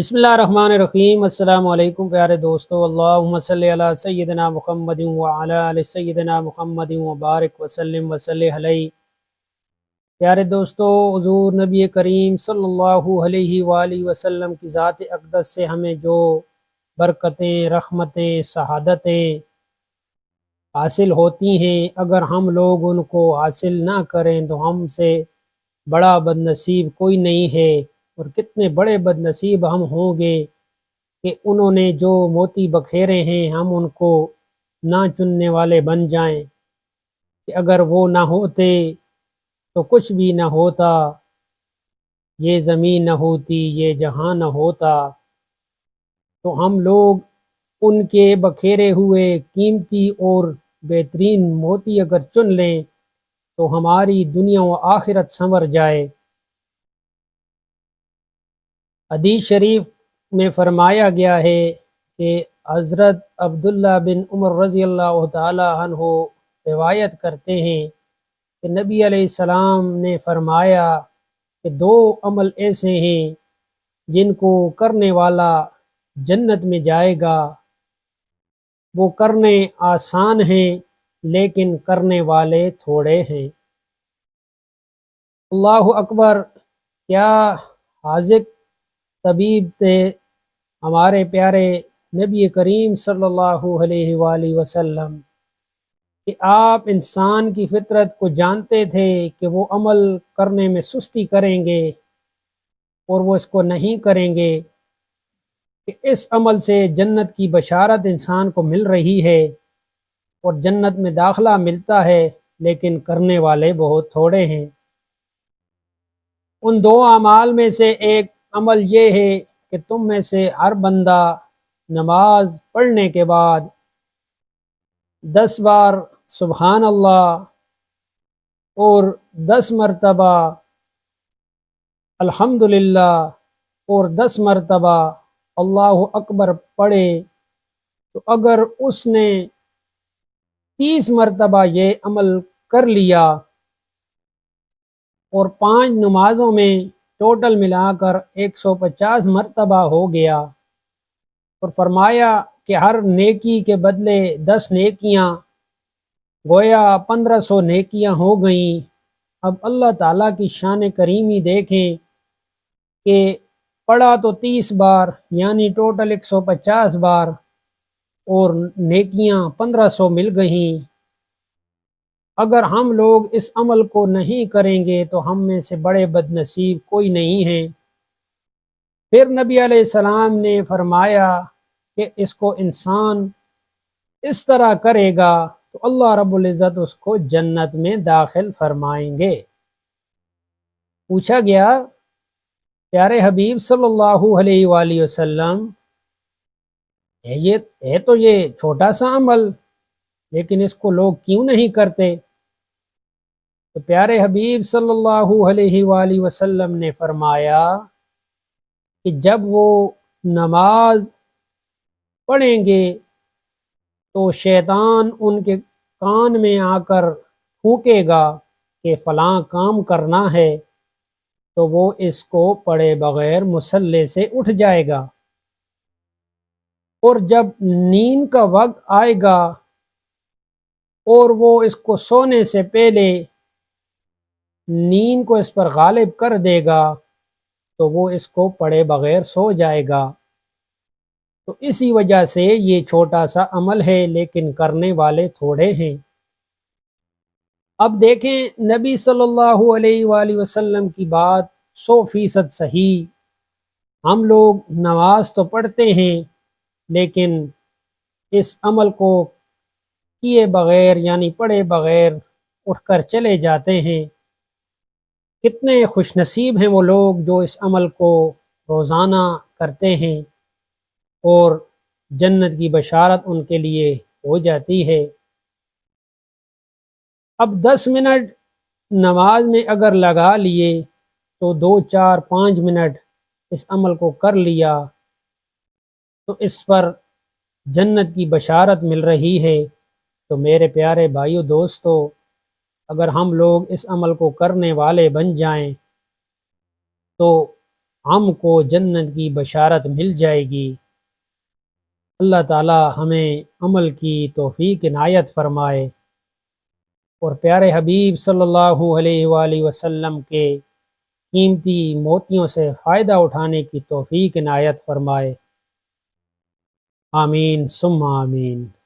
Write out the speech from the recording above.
بسم اللہ الرحمن الرحیم۔ السلام علیکم پیارے دوستو، اللہم صلی علی سیدنا محمد وعلی آل سیدنا محمد وبارک وسلم وصلی علیہ۔ پیارے دوستو، حضور نبی کریم صلی اللہ علیہ وآلہ وسلم کی ذات اقدس سے ہمیں جو برکتیں، رحمتیں، سعادتیں حاصل ہوتی ہیں، اگر ہم لوگ ان کو حاصل نہ کریں تو ہم سے بڑا بد نصیب کوئی نہیں ہے۔ اور کتنے بڑے بد نصیب ہم ہوں گے کہ انہوں نے جو موتی بکھیرے ہیں ہم ان کو نہ چننے والے بن جائیں، کہ اگر وہ نہ ہوتے تو کچھ بھی نہ ہوتا، یہ زمین نہ ہوتی، یہ جہاں نہ ہوتا۔ تو ہم لوگ ان کے بکھیرے ہوئے قیمتی اور بہترین موتی اگر چن لیں تو ہماری دنیا و آخرت سنور جائے۔ حدیث شریف میں فرمایا گیا ہے کہ حضرت عبداللہ بن عمر رضی اللہ تعالی عنہ روایت کرتے ہیں کہ نبی علیہ السلام نے فرمایا کہ دو عمل ایسے ہیں جن کو کرنے والا جنت میں جائے گا، وہ کرنے آسان ہیں لیکن کرنے والے تھوڑے ہیں۔ اللہ اکبر! کیا حاذق طبیب تھے ہمارے پیارے نبی کریم صلی اللہ علیہ وآلہ وسلم، کہ آپ انسان کی فطرت کو جانتے تھے کہ وہ عمل کرنے میں سستی کریں گے اور وہ اس کو نہیں کریں گے، کہ اس عمل سے جنت کی بشارت انسان کو مل رہی ہے اور جنت میں داخلہ ملتا ہے، لیکن کرنے والے بہت تھوڑے ہیں۔ ان دو اعمال میں سے ایک عمل یہ ہے کہ تم میں سے ہر بندہ نماز پڑھنے کے بعد 10 بار سبحان اللہ اور 10 مرتبہ الحمدللہ اور 10 مرتبہ اللہ اکبر پڑھے، تو اگر اس نے 30 مرتبہ یہ عمل کر لیا اور 5 نمازوں میں ٹوٹل ملا کر 150 مرتبہ ہو گیا، اور فرمایا کہ ہر نیکی کے بدلے 10 نیکیاں، گویا 1500 نیکیاں ہو گئیں۔ اب اللہ تعالیٰ کی شان کریمی دیکھیں کہ پڑھا تو 30 بار یعنی ٹوٹل 150 بار اور نیکیاں 1500 مل گئیں۔ اگر ہم لوگ اس عمل کو نہیں کریں گے تو ہم میں سے بڑے بد نصیب کوئی نہیں ہیں۔ پھر نبی علیہ السلام نے فرمایا کہ اس کو انسان اس طرح کرے گا تو اللہ رب العزت اس کو جنت میں داخل فرمائیں گے۔ پوچھا گیا پیارے حبیب صلی اللہ علیہ وآلہ وسلم، ہے تو یہ چھوٹا سا عمل، لیکن اس کو لوگ کیوں نہیں کرتے؟ تو پیارے حبیب صلی اللہ علیہ وآلہ وسلم نے فرمایا کہ جب وہ نماز پڑھیں گے تو شیطان ان کے کان میں آ کر پھونکے گا کہ فلاں کام کرنا ہے، تو وہ اس کو پڑھے بغیر مصلی سے اٹھ جائے گا، اور جب نیند کا وقت آئے گا اور وہ اس کو سونے سے پہلے نیند کو اس پر غالب کر دے گا تو وہ اس کو پڑھے بغیر سو جائے گا۔ تو اسی وجہ سے یہ چھوٹا سا عمل ہے لیکن کرنے والے تھوڑے ہیں۔ اب دیکھیں، نبی صلی اللہ علیہ وآلہ وسلم کی بات 100% صحیح۔ ہم لوگ نماز تو پڑھتے ہیں لیکن اس عمل کو کیے بغیر یعنی پڑھے بغیر اٹھ کر چلے جاتے ہیں۔ کتنے خوش نصیب ہیں وہ لوگ جو اس عمل کو روزانہ کرتے ہیں اور جنت کی بشارت ان کے لیے ہو جاتی ہے۔ اب 10 منٹ نماز میں اگر لگا لیے تو 2 4 5 منٹ اس عمل کو کر لیا تو اس پر جنت کی بشارت مل رہی ہے۔ تو میرے پیارے بھائیو دوستو، اگر ہم لوگ اس عمل کو کرنے والے بن جائیں تو ہم کو جنت کی بشارت مل جائے گی۔ اللہ تعالی ہمیں عمل کی توفیق عنایت فرمائے اور پیارے حبیب صلی اللہ علیہ وآلہ وسلم کے قیمتی موتیوں سے فائدہ اٹھانے کی توفیق عنایت فرمائے۔ آمین ثم آمین۔